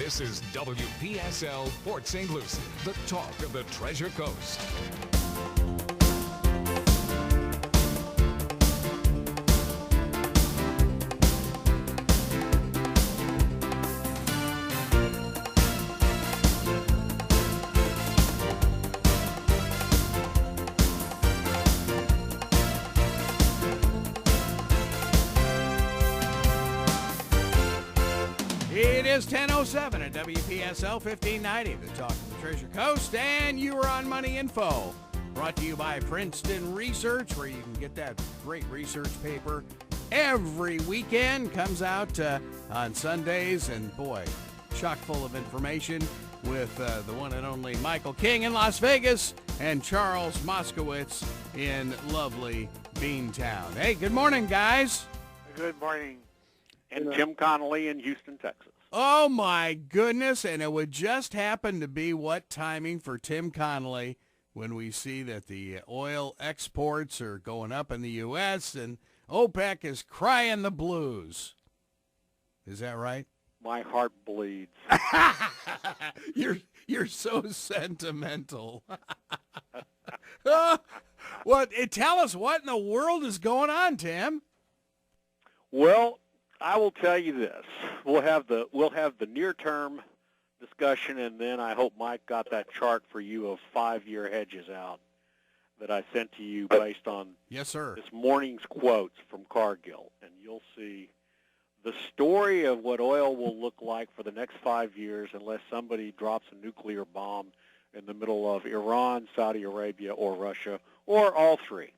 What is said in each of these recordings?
This is WPSL Port St. Lucie, the talk of the Treasure Coast. It is 10:07 at WPSL 1590, the talk of the Treasure Coast, and you are on Money Info, brought to you by Princeton Research, where you can get that great research paper every weekend. Comes out on Sundays, and boy, chock full of information with the one and only Michael King in Las Vegas and Charles Moskowitz in lovely Beantown. Hey, good morning, guys. Good morning. And Tim Connolly in Houston, Texas. Oh, my goodness. And it would just happen to be what timing for Tim Connolly when we see that the oil exports are going up in the U.S. and OPEC is crying the blues. Is that right? My heart bleeds. You're so sentimental. Well, tell us what in the world is going on, Tim. Well, I will tell you this. We'll have the near-term discussion, and then I hope Mike got that chart for you of 5-year hedges out that I sent to you based on yes, sir. This morning's quotes from Cargill, and you'll see the story of what oil will look like for the next 5 years unless somebody drops a nuclear bomb in the middle of Iran, Saudi Arabia, or Russia, or all three.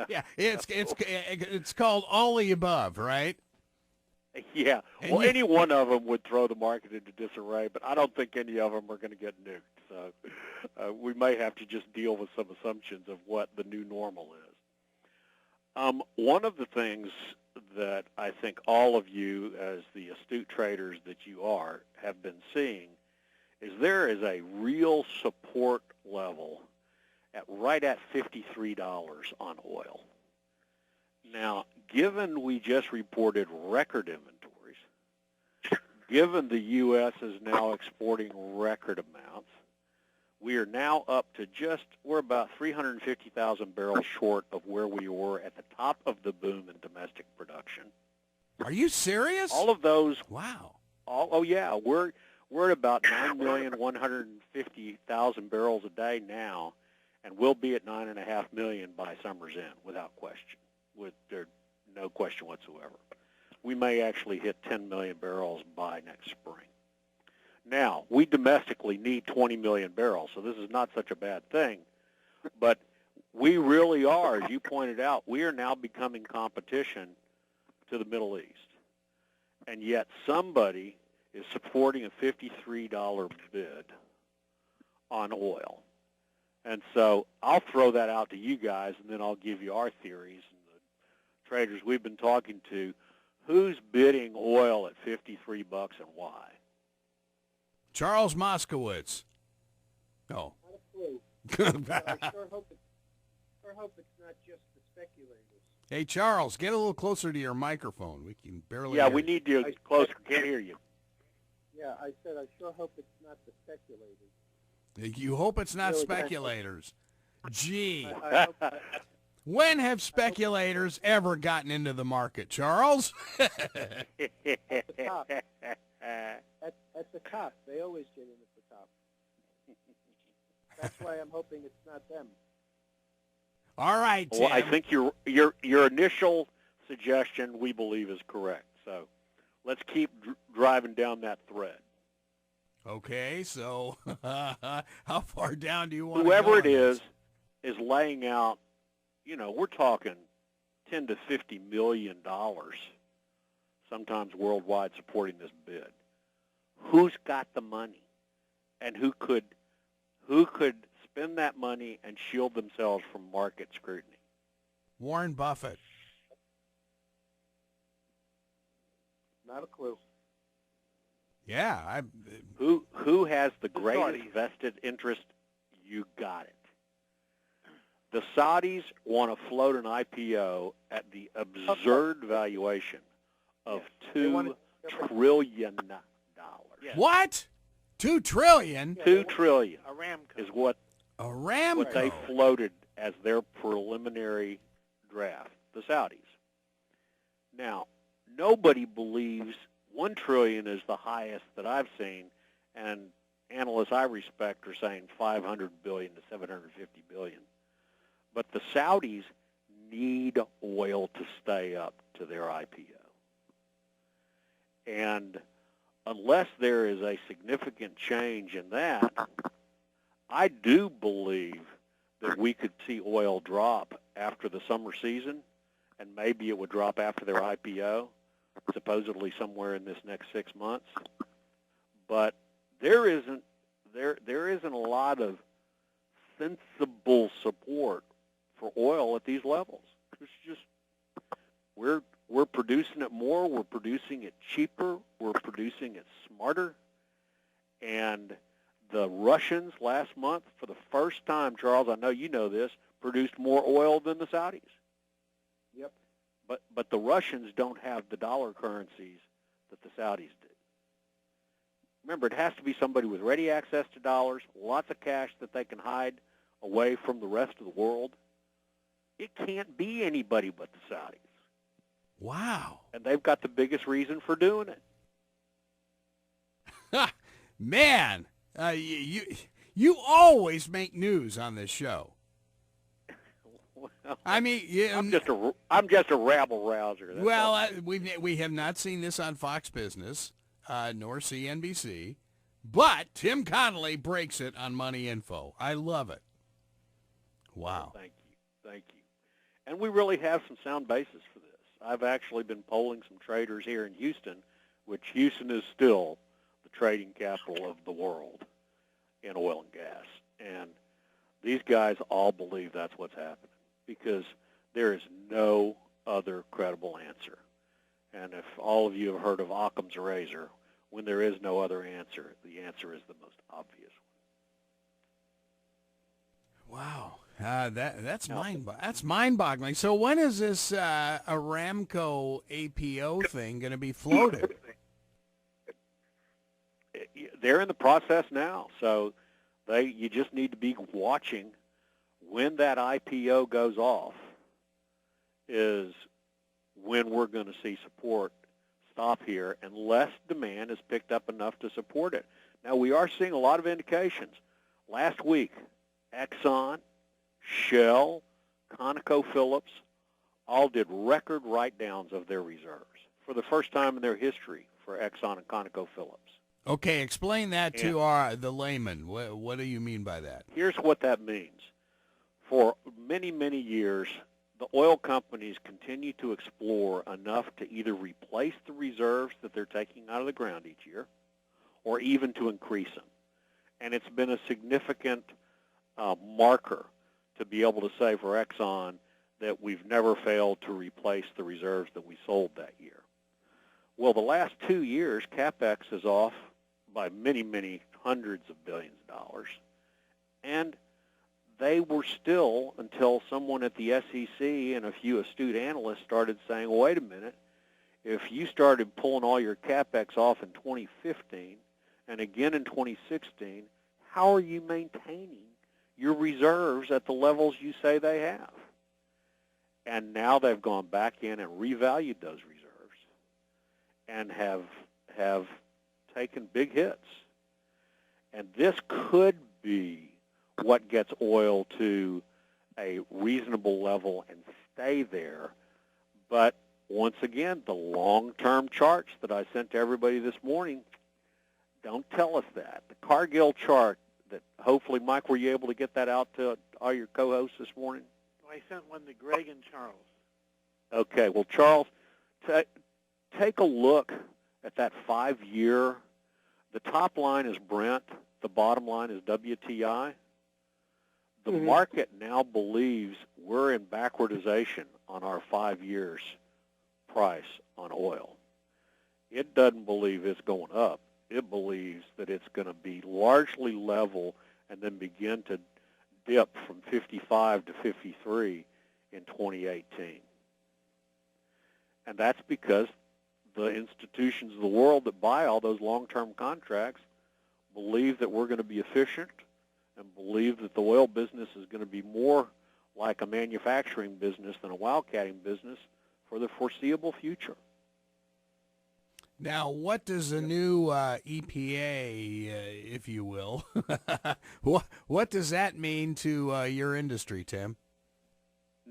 Yeah, it's called all the above, right? Yeah. Well, any one of them would throw the market into disarray, but I don't think any of them are going to get nuked. So we may have to just deal with some assumptions of what the new normal is. One of the things that I think all of you, as the astute traders that you are, have been seeing is there is a real support level right at $53 on oil. Now, given we just reported record inventories, given the U.S. is now exporting record amounts, we are now up to we're about 350,000 barrels short of where we were at the top of the boom in domestic production. Are you serious? All of those. Wow. Oh yeah, we're at about 9,150,000 barrels a day now. And we'll be at 9.5 million by summer's end, without question. There's no question whatsoever. We may actually hit 10 million barrels by next spring. Now, we domestically need 20 million barrels, so this is not such a bad thing. But we really are, as you pointed out, we are now becoming competition to the Middle East. And yet somebody is supporting a $53 bid on oil. And so I'll throw that out to you guys, and then I'll give you our theories and the traders we've been talking to. Who's bidding oil at $53 and why? Charles Moskowitz. Oh. Not a clue. I sure hope it's not just the speculators. Hey, Charles, get a little closer to your microphone. We can barely Yeah, hear we you. need you closer. Can't hear you. Yeah, I said I sure hope it's not the speculators. You hope it's not Really speculators. Gee. I hope When have speculators ever gotten into the market, Charles? at the top. At the top. They always get in at the top. That's why I'm hoping it's not them. All right, Tim. Well, I think your initial suggestion we believe is correct. So let's keep driving down that thread. Okay, so how far down do you want Whoever to it go? is laying out, we're talking $10 to $50 million, sometimes worldwide, supporting this bid. Who's got the money, and who could spend that money and shield themselves from market scrutiny? Warren Buffett. Not a clue. Yeah. Who has the greatest vested interest? You got it. The Saudis want to float an IPO at the absurd valuation of $2 trillion. Yes. What? $2 trillion? Yeah, $2 trillion Aramco. is what Aramco. they floated as their preliminary draft, the Saudis. Now, nobody believes $1 trillion is the highest that I've seen, and analysts I respect are saying $500 billion to $750 billion. But the Saudis need oil to stay up to their IPO. And unless there is a significant change in that, I do believe that we could see oil drop after the summer season, and maybe it would drop after their IPO, supposedly somewhere in this next 6 months. But there isn't a lot of sensible support for oil at these levels. It's just we're producing it more, we're producing it cheaper, we're producing it smarter, and the Russians last month, for the first time, Charles, I know you know this, produced more oil than the Saudis. Yep. But the Russians don't have the dollar currencies that the Saudis do. Remember, it has to be somebody with ready access to dollars, lots of cash that they can hide away from the rest of the world. It can't be anybody but the Saudis. Wow. And they've got the biggest reason for doing it. Man, you always make news on this show. Well, I mean, I'm just a rabble rouser. That's well, all. we have not seen this on Fox Business nor CNBC, but Tim Connolly breaks it on Money Info. I love it. Wow. Thank you. And we really have some sound basis for this. I've actually been polling some traders here in Houston, which Houston is still the trading capital of the world in oil and gas. And these guys all believe that's what's happening because there is no other credible answer. And if all of you have heard of Occam's razor, when there is no other answer, the answer is the most obvious one. Wow. That's mind-boggling. So when is this Aramco APO thing going to be floated? They're in the process now, so you just need to be watching when that IPO goes off is when we're going to see support stop here unless demand has picked up enough to support it. Now, we are seeing a lot of indications. Last week, Exxon, Shell, ConocoPhillips all did record write-downs of their reserves for the first time in their history for Exxon and ConocoPhillips. Okay, explain that to the layman. What do you mean by that? Here's what that means. For many, many years, the oil companies continue to explore enough to either replace the reserves that they're taking out of the ground each year or even to increase them. And it's been a significant marker to be able to say for Exxon that we've never failed to replace the reserves that we sold that year. Well, the last 2 years, CapEx is off by many, many hundreds of billions of dollars. And they were still, until someone at the SEC and a few astute analysts started saying, well, wait a minute, if you started pulling all your CapEx off in 2015 and again in 2016, how are you maintaining your reserves at the levels you say they have? And now they've gone back in and revalued those reserves and have taken big hits. And this could be what gets oil to a reasonable level and stay there. But once again, the long-term charts that I sent to everybody this morning don't tell us that. The Cargill chart that hopefully, Mike, were you able to get that out to all your co-hosts this morning? I sent one to Greg and Charles. Okay. Well, Charles, take a look at that 5-year. The top line is Brent. The bottom line is WTI. The market now believes we're in backwardization on our 5 years price on oil. It doesn't believe it's going up. It believes that it's going to be largely level and then begin to dip from 55 to 53 in 2018. And that's because the institutions of the world that buy all those long-term contracts believe that we're going to be efficient and believe that the oil business is going to be more like a manufacturing business than a wildcatting business for the foreseeable future. Now, what does the new EPA, if you will, what does that mean to your industry, Tim?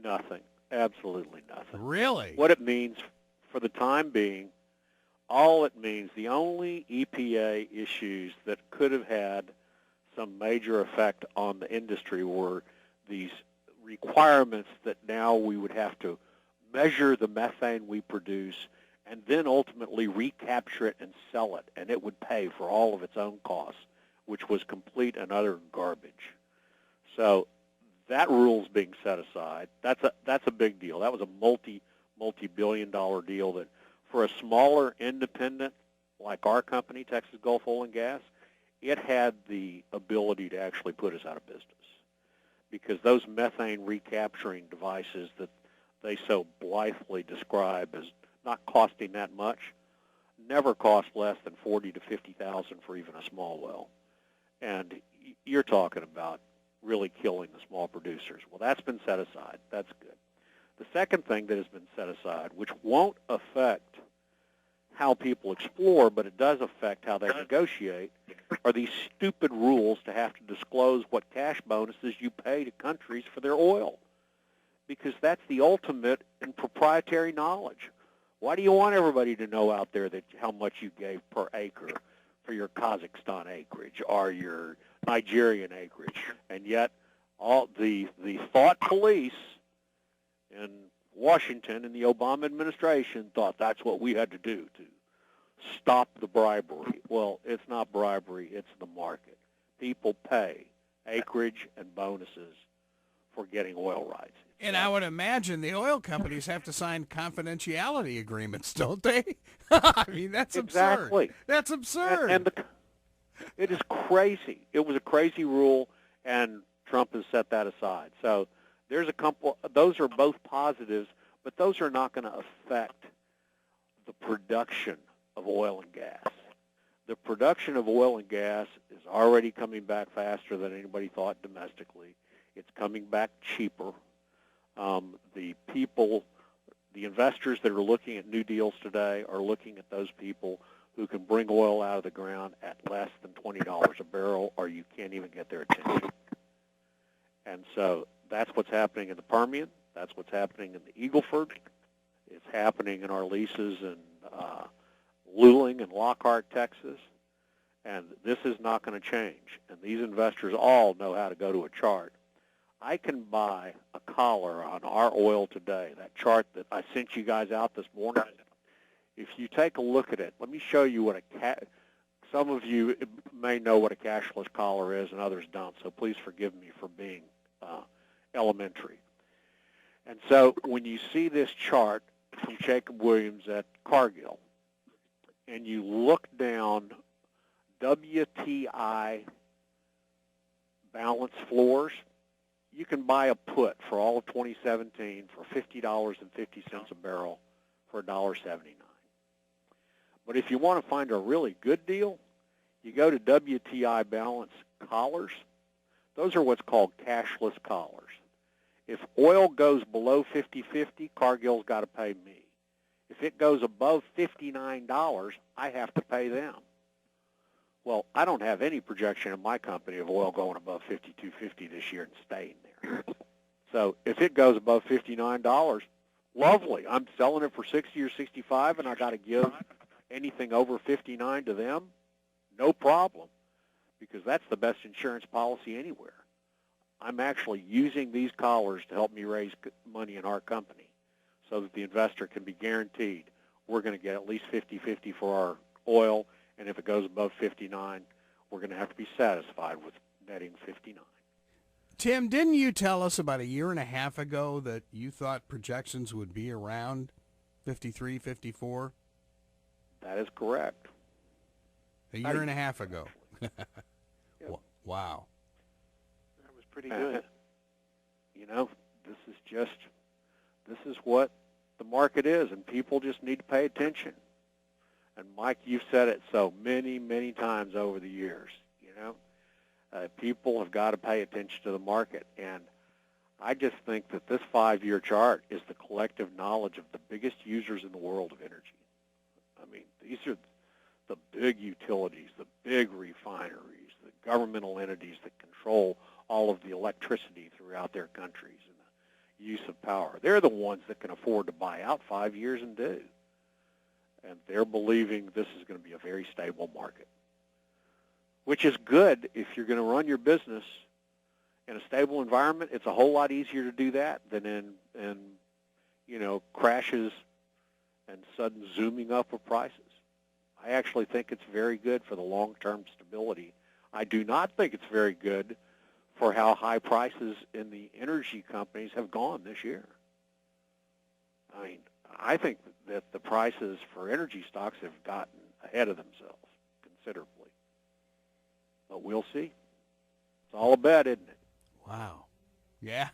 Nothing. Absolutely nothing. Really? What it means for the time being, all it means, the only EPA issues that could have had some major effect on the industry were these requirements that now we would have to measure the methane we produce and then ultimately recapture it and sell it, and it would pay for all of its own costs, which was complete and utter garbage. So that rule's being set aside. That's a big deal. That was a multi-billion-dollar deal that for a smaller independent like our company, Texas Gulf Oil and Gas, it had the ability to actually put us out of business because those methane recapturing devices that they so blithely describe as not costing that much never cost less than $40,000 to $50,000 for even a small well. And you're talking about really killing the small producers. Well, that's been set aside. That's good. The second thing that has been set aside, which won't affect how people explore, but it does affect how they negotiate, are these stupid rules to have to disclose what cash bonuses you pay to countries for their oil, because that's the ultimate in proprietary knowledge. Why do you want everybody to know out there that how much you gave per acre for your Kazakhstan acreage or your Nigerian acreage? And yet all the thought police in Washington and the Obama administration thought that's what we had to do to stop the bribery. Well, it's not bribery, it's the market. People pay acreage and bonuses for getting oil rights. And I would imagine the oil companies have to sign confidentiality agreements, don't they? I mean, that's exactly absurd. That's absurd. And it is crazy. It was a crazy rule, and Trump has set that aside. So there's a couple. Those are both positives, but those are not going to affect the production of oil and gas. The production of oil and gas is already coming back faster than anybody thought domestically. It's coming back cheaper. The investors that are looking at new deals today are looking at those people who can bring oil out of the ground at less than $20 a barrel, or you can't even get their attention. And so that's what's happening in the Permian. That's what's happening in the Eagle Ford. It's happening in our leases in Luling and Lockhart, Texas. And this is not going to change. And these investors all know how to go to a chart. I can buy a collar on our oil today, that chart that I sent you guys out this morning. If you take a look at it, let me show you what some of you may know what a cashless collar is and others don't, so please forgive me for being elementary. And so when you see this chart from Jacob Williams at Cargill, and you look down WTI balance floors, you can buy a put for all of 2017 for $50.50 a barrel for $1.79. But if you want to find a really good deal, you go to WTI balance collars. Those are what's called cashless collars. If oil goes below 50.50, Cargill's got to pay me. If it goes above $59, I have to pay them. Well, I don't have any projection in my company of oil going above $52.50 this year and staying there. So if it goes above $59, lovely. I'm selling it for $60 or $65, and I got to give anything over $59 to them. No problem, because that's the best insurance policy anywhere. I'm actually using these collars to help me raise money in our company so that the investor can be guaranteed we're going to get at least 50-50 for our oil. And if it goes above 59, we're going to have to be satisfied with netting 59. Tim, didn't you tell us about a year and a half ago that you thought projections would be around 53, 54? That is correct. A year and a half ago. Yep. Wow. That was pretty good. You know, this is what the market is, and people just need to pay attention. And Mike, you've said it so many, many times over the years. People have got to pay attention to the market, and I just think that this 5-year chart is the collective knowledge of the biggest users in the world of energy. I mean, these are the big utilities, the big refineries, the governmental entities that control all of the electricity throughout their countries and the use of power. They're the ones that can afford to buy out 5 years and do. And they're believing this is going to be a very stable market, which is good if you're going to run your business in a stable environment. It's a whole lot easier to do that than in crashes and sudden zooming up of prices. I actually think it's very good for the long-term stability. I do not think it's very good for how high prices in the energy companies have gone this year. I mean, I think that the prices for energy stocks have gotten ahead of themselves considerably. But we'll see. It's all a bet, isn't it? Wow. Yeah.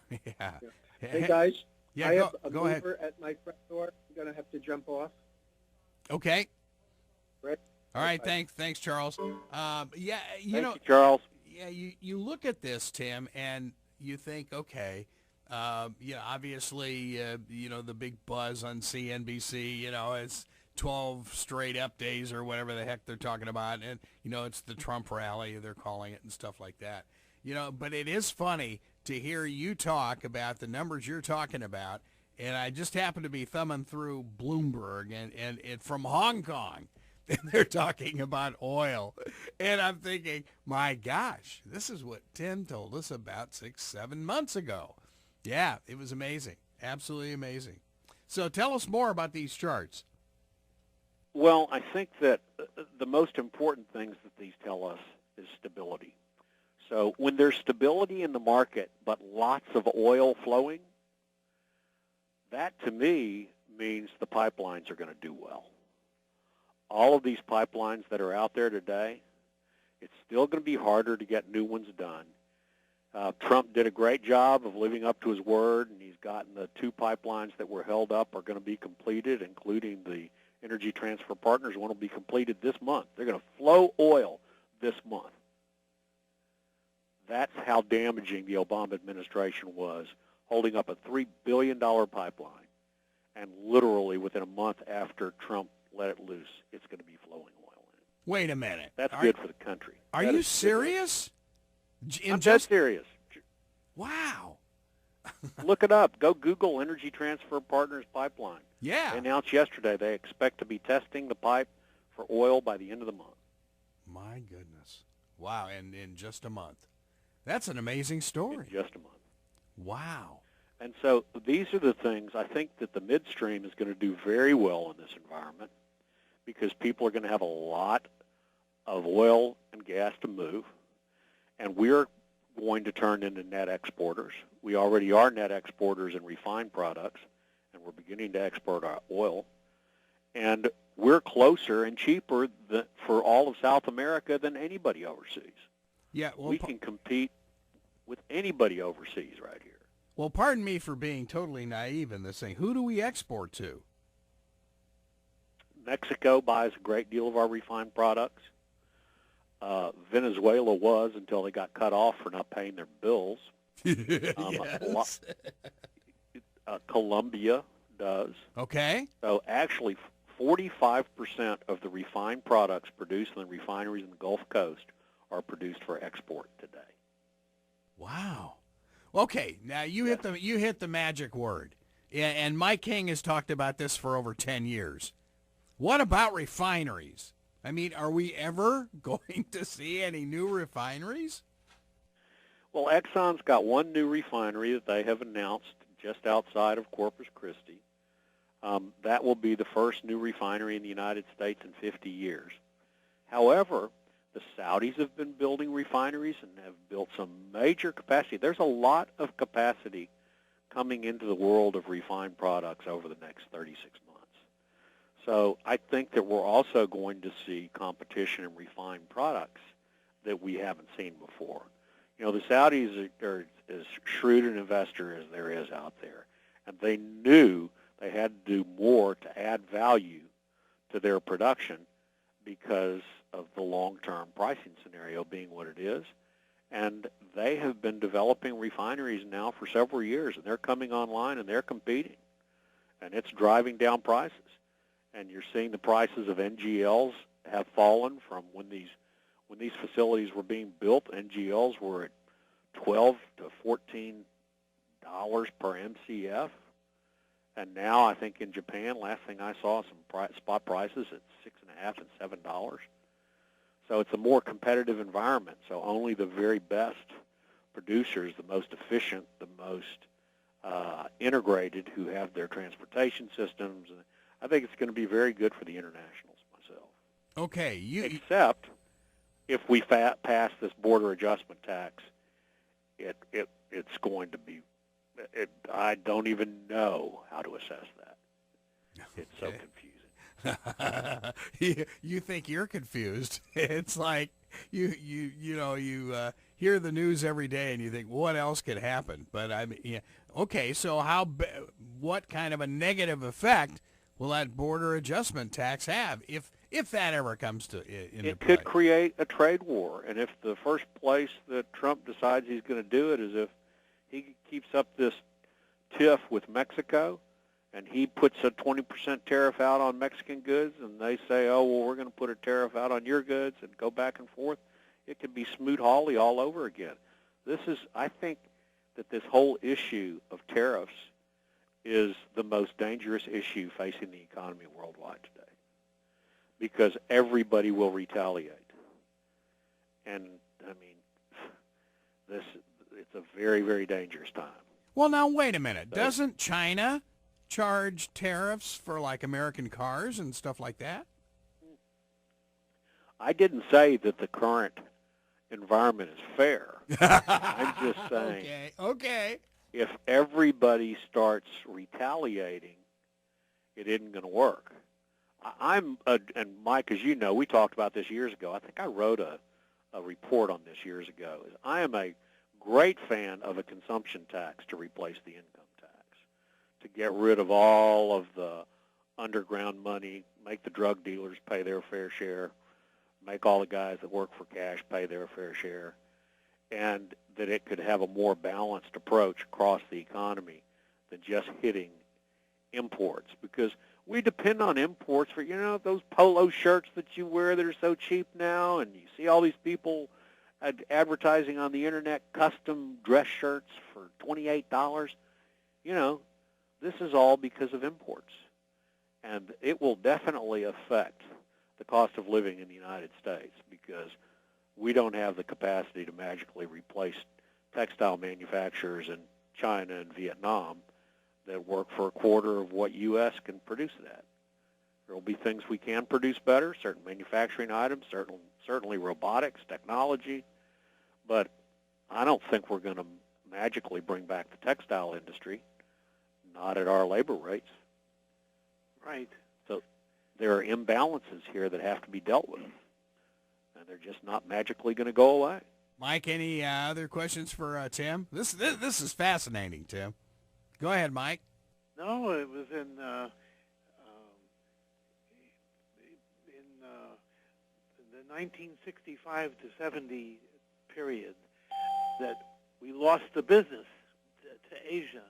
Hey, guys. Yeah, I have a go ahead. mover at my front door. I'm going to have to jump off. Okay. Right? All right. Thanks, Charles. Thank you, Charles. Yeah, you look at this, Tim, and you think, okay, obviously, the big buzz on CNBC, it's 12 straight up days or whatever the heck they're talking about, and, it's the Trump rally, they're calling it, and stuff like that. But it is funny to hear you talk about the numbers you're talking about, and I just happened to be thumbing through Bloomberg and from Hong Kong, and they're talking about oil. And I'm thinking, my gosh, this is what Tim told us about 6-7 months ago. Yeah, it was amazing. Absolutely amazing. So tell us more about these charts. Well, I think that the most important things that these tell us is stability. So when there's stability in the market but lots of oil flowing, that to me means the pipelines are going to do well. All of these pipelines that are out there today, it's still going to be harder to get new ones done. Trump did a great job of living up to his word, and he's gotten the 2 pipelines that were held up are going to be completed, including the Energy Transfer Partners one will be completed this month. They're going to flow oil this month. That's how damaging the Obama administration was, holding up a $3 billion pipeline, and literally within a month after Trump let it loose, it's going to be flowing oil in it. Wait a minute. That's good for the country. Are you serious? I'm dead serious. Wow. Look it up. Go Google Energy Transfer Partners pipeline. Yeah. They announced yesterday they expect to be testing the pipe for oil by the end of the month. My goodness. Wow, and in just a month. That's an amazing story. In just a month. Wow. And so these are the things. I think that the midstream is going to do very well in this environment because people are going to have a lot of oil and gas to move, and we're going to turn into net exporters. We already are net exporters in refined products, and we're beginning to export our oil. And we're closer and cheaper for all of South America than anybody overseas. Yeah, well, we can compete with anybody overseas right here. Well, pardon me for being totally naive in this thing. Who do we export to? Mexico buys a great deal of our refined products. Venezuela was until they got cut off for not paying their bills. Yes. Colombia does. Okay. So actually 45% of the refined products produced in the refineries in the Gulf Coast are produced for export today. Wow. Okay, now you hit the magic word. And Mike King has talked about this for over 10 years. What about refineries? I mean, are we ever going to see any new refineries? Well, Exxon's got one new refinery that they have announced just outside of Corpus Christi. That will be the first new refinery in the United States in 50 years. However, the Saudis have been building refineries and have built some major capacity. There's a lot of capacity coming into the world of refined products over the next 36 months. So I think that we're also going to see competition in refined products that we haven't seen before. You know, the Saudis are as shrewd an investor as there is out there, and they knew they had to do more to add value to their production because of the long-term pricing scenario being what it is. And they have been developing refineries now for several years, and they're coming online and they're competing. And it's driving down prices. And you're seeing the prices of NGLs have fallen from when these facilities were being built. NGLs were at $12 to $14 per MCF. And now I think in Japan, last thing I saw, some spot prices at $6.50 and $7. So it's a more competitive environment. So only the very best producers, the most efficient, the most integrated, who have their transportation systems. And I think it's going to be very good for the internationals myself. Okay. Except if we pass this border adjustment tax, it's going to be, I don't even know how to assess that. It's so confusing. You think you're confused. It's like you hear the news every day and you think, what else could happen? But I mean, yeah. Okay, so what kind of a negative effect will that border adjustment tax have if that ever comes into play? It could create a trade war, and if the first place that Trump decides he's going to do it is if he keeps up this tiff with Mexico, and he puts a 20% tariff out on Mexican goods, and they say, oh, well, we're going to put a tariff out on your goods and go back and forth, it could be Smoot-Hawley all over again. I think that this whole issue of tariffs is the most dangerous issue facing the economy worldwide today, because everybody will retaliate. And, I mean, it's a very, very dangerous time. Well, now, wait a minute. Doesn't China charge tariffs for, like, American cars and stuff like that? I didn't say that the current environment is fair. I'm just saying. Okay. If everybody starts retaliating, it isn't going to work. And Mike, as you know, we talked about this years ago. I think I wrote a report on this years ago. I am a great fan of a consumption tax to replace the income tax, to get rid of all of the underground money, make the drug dealers pay their fair share, make all the guys that work for cash pay their fair share, and that it could have a more balanced approach across the economy than just hitting imports, because we depend on imports for, those polo shirts that you wear that are so cheap now, and you see all these people advertising on the internet custom dress shirts for $28. This is all because of imports, and it will definitely affect the cost of living in the United States, because we don't have the capacity to magically replace textile manufacturers in China and Vietnam that work for a quarter of what U.S. can produce it at. There will be things we can produce better, certain manufacturing items, certainly robotics, technology, but I don't think we're going to magically bring back the textile industry, not at our labor rates. Right. So there are imbalances here that have to be dealt with, and they're just not magically going to go away. Mike, any other questions for Tim? This is fascinating, Tim. Go ahead, Mike. No, it was in the 1965 to 70 period that we lost the business to Asia.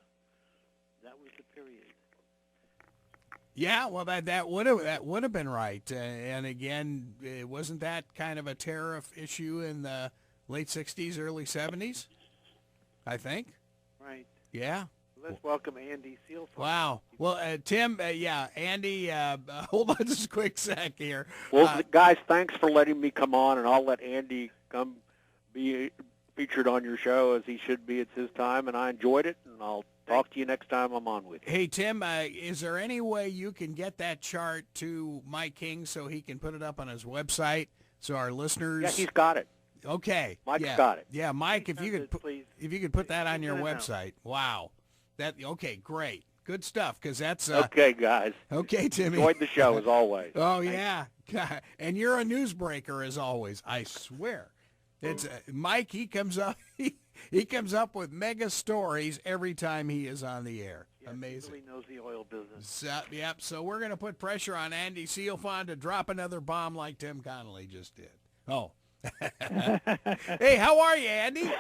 That was the period. Yeah, well, that would have been right. And again, wasn't that kind of a tariff issue in the late 60s, early 70s? I think. Right. Yeah. Let's welcome Andy Seal. Wow. Well, Tim, Andy, hold on just a quick sec here. Well, guys, thanks for letting me come on, and I'll let Andy come be featured on your show as he should be. It's his time, and I enjoyed it, and I'll talk to you next time I'm on with you. Hey, Tim, is there any way you can get that chart to Mike King so he can put it up on his website so our listeners? Yeah, he's got it. Okay. Mike's got it. Yeah, Mike, if you could put that on your website. Wow. Okay, great. Good stuff, because that's... okay, guys. Okay, Timmy. Enjoyed the show, as always. Oh, yeah. And you're a newsbreaker, as always, I swear. It's Mike, he comes up with mega stories every time he is on the air. Amazing. He really knows the oil business. So, yep. So we're going to put pressure on Andy Sealfond to drop another bomb like Tim Connolly just did. Oh. Hey, how are you, Andy?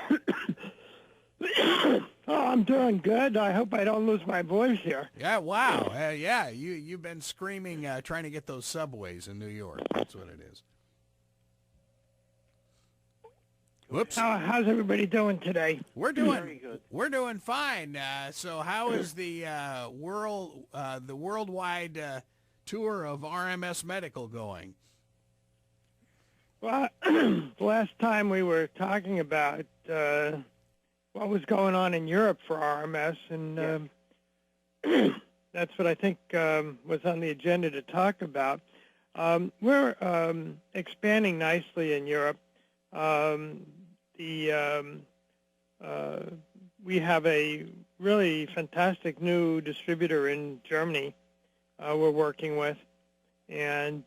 Oh, I'm doing good. I hope I don't lose my voice here. Yeah, wow. Yeah, you've been screaming, trying to get those subways in New York. That's what it is. Whoops. How's everybody doing today? We're doing Very good. We're doing fine. So how is the worldwide tour of RMS Medical going? Well, last time we were talking about what was going on in Europe for RMS, and that's what I think was on the agenda to talk about. We're expanding nicely in Europe. We have a really fantastic new distributor in Germany we're working with, and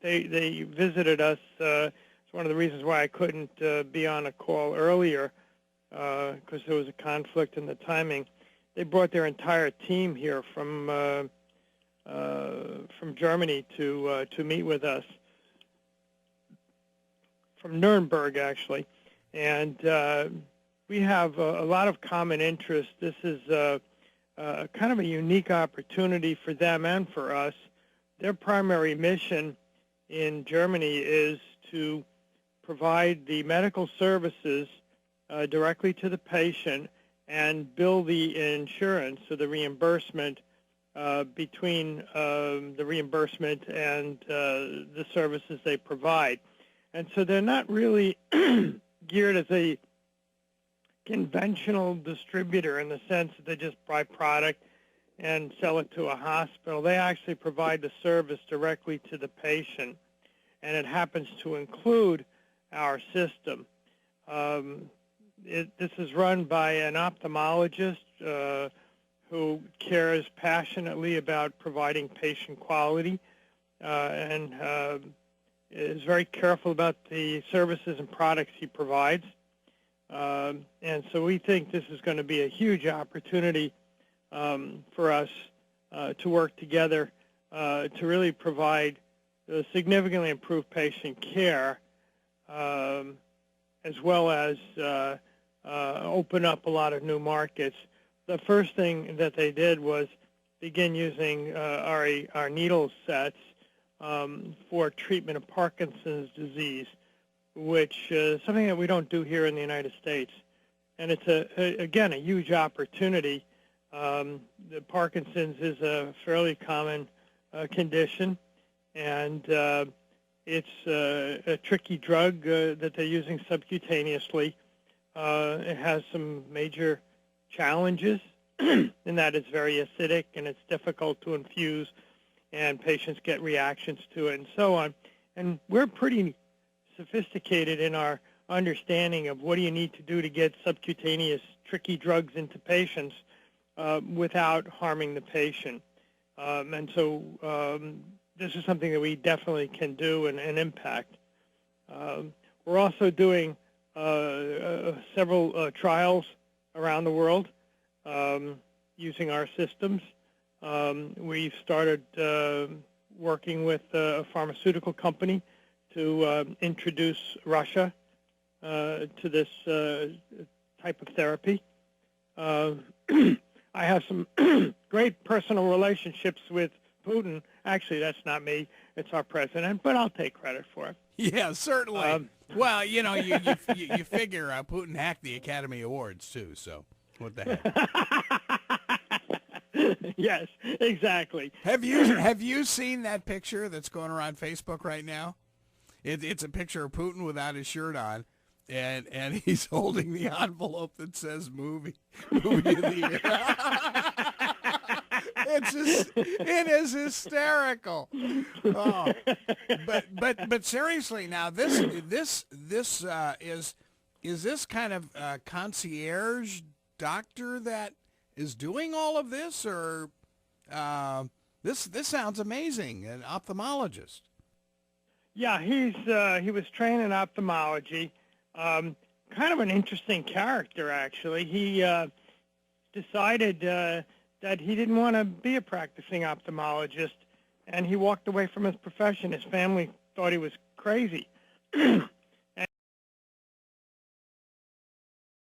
they visited us. It's one of the reasons why I couldn't be on a call earlier, because there was a conflict in the timing. They brought their entire team here from Germany to meet with us, from Nuremberg actually, and we have a lot of common interests. This is kind of a unique opportunity for them and for us. Their primary mission in Germany is to provide the medical services directly to the patient and bill the insurance, so the reimbursement between the reimbursement and the services they provide. And so they're not really geared as a conventional distributor in the sense that they just buy product and sell it to a hospital. They actually provide the service directly to the patient, and it happens to include our system. This is run by an ophthalmologist who cares passionately about providing patient quality and is very careful about the services and products he provides. And so we think this is going to be a huge opportunity for us to work together to really provide significantly improved patient care, as well as open up a lot of new markets. The first thing that they did was begin using our needle sets for treatment of Parkinson's disease, which is something that we don't do here in the United States. And it's, again, a huge opportunity. The Parkinson's is a fairly common condition, and it's a tricky drug that they're using subcutaneously. It has some major challenges in that it's very acidic and it's difficult to infuse, and patients get reactions to it and so on. And we're pretty sophisticated in our understanding of what do you need to do to get subcutaneous tricky drugs into patients without harming the patient. And so this is something that we definitely can do and impact. We're also doing several trials around the world using our systems. We've started working with a pharmaceutical company to introduce Russia to this type of therapy. I have some great personal relationships with Putin. Actually, that's not me. It's our president, but I'll take credit for it. Yeah, certainly. Well, you know, you figure Putin hacked the Academy Awards, too, so what the heck? Yes, exactly. Have you seen that picture that's going around Facebook right now? It's a picture of Putin without his shirt on, and he's holding the envelope that says movie of the year. It is hysterical. Oh. But seriously, now this is this kind of concierge doctor that is doing all of this, or this sounds amazing, an ophthalmologist. Yeah, he was trained in ophthalmology. Kind of an interesting character, actually. He decided that he didn't want to be a practicing ophthalmologist, and he walked away from his profession. His family thought he was crazy.